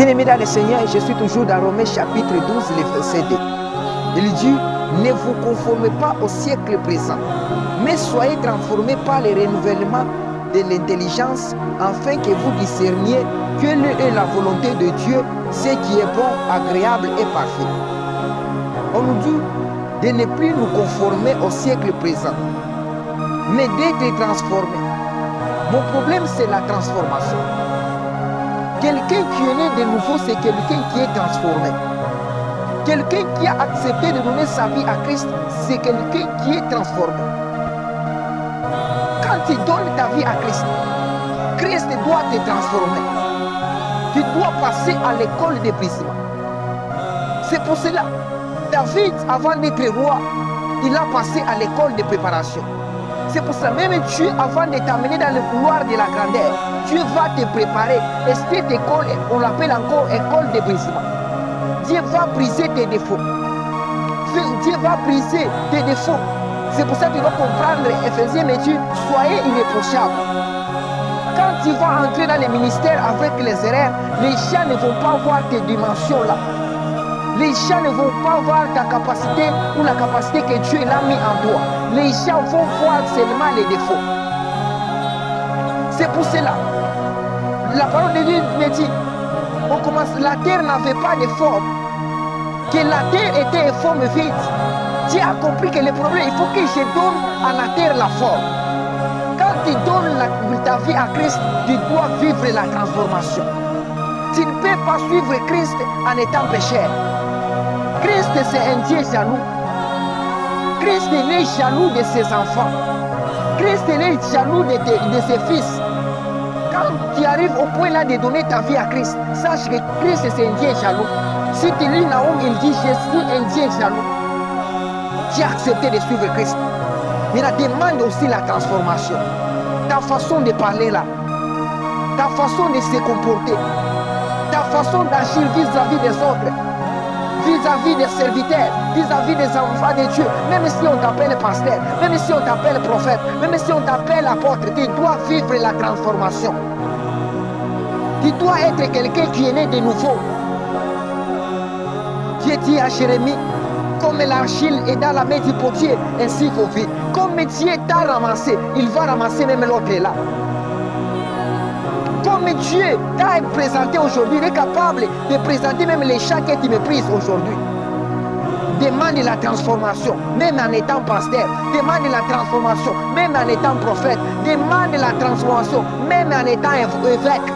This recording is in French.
Bien-aimé dans le Seigneur, je suis toujours dans Romains chapitre 12, le verset 2. Il dit, ne vous conformez pas au siècle présent, mais soyez transformés par le renouvellement de l'intelligence, afin que vous discerniez quelle est la volonté de Dieu, ce qui est bon, agréable et parfait. On nous dit de ne plus nous conformer au siècle présent, mais d'être transformés. Mon problème, c'est la transformation. Quelqu'un qui est né de nouveau, c'est quelqu'un qui est transformé. Quelqu'un qui a accepté de donner sa vie à Christ, c'est quelqu'un qui est transformé. Quand tu donnes ta vie à Christ, Christ doit te transformer. Tu dois passer à l'école de brisement. C'est pour cela, David, avant d'être roi, il a passé à l'école de préparation. C'est pour ça, même Dieu, avant de t'amener dans le couloir de la grandeur, Dieu va te préparer. Et cette école, on l'appelle encore école de brisement. Dieu va briser tes défauts. Dieu va briser tes défauts. C'est pour ça que tu dois comprendre, Éphésiens, mais Dieu, soyez irréprochables. Quand tu vas entrer dans les ministères avec les erreurs, les gens ne vont pas voir tes dimensions là. Les gens ne vont pas voir ta capacité ou la capacité que Dieu l'a mis en toi. Les gens vont voir seulement les défauts. C'est pour cela. La parole de Dieu me dit, la terre n'avait pas de forme. Que la terre était une forme vide. Dieu a compris que le problème, il faut que je donne à la terre la forme. Quand tu donnes ta vie à Christ, tu dois vivre la transformation. Tu ne peux pas suivre Christ en étant pécheur. Christ, c'est un Dieu jaloux. Christ est jaloux de ses enfants. Christ est jaloux de ses fils. Quand tu arrives au point là de donner ta vie à Christ, sache que Christ c'est un Dieu jaloux. Si tu lis Naoum, il dit, je suis un Dieu jaloux. Tu as accepté de suivre Christ. Mais il demande aussi la transformation. Ta façon de parler là, ta façon de se comporter, ta façon d'agir vis-à-vis des autres, vis-à-vis des serviteurs, vis-à-vis des enfants de Dieu, même si on t'appelle pasteur, même si on t'appelle prophète, même si on t'appelle apôtre, tu dois vivre la transformation. Tu dois être quelqu'un qui est né de nouveau. Dieu dit à Jérémie, comme l'argile est dans la main du potier, ainsi vos vies. Comme Dieu t'a ramassé, il va ramasser même l'autre là. Comme Dieu t'a présenté aujourd'hui, il est capable de présenter même les chats que tu méprises aujourd'hui. Demande la transformation, même en étant pasteur. Demande la transformation, même en étant prophète. Demande la transformation, même en étant évêque.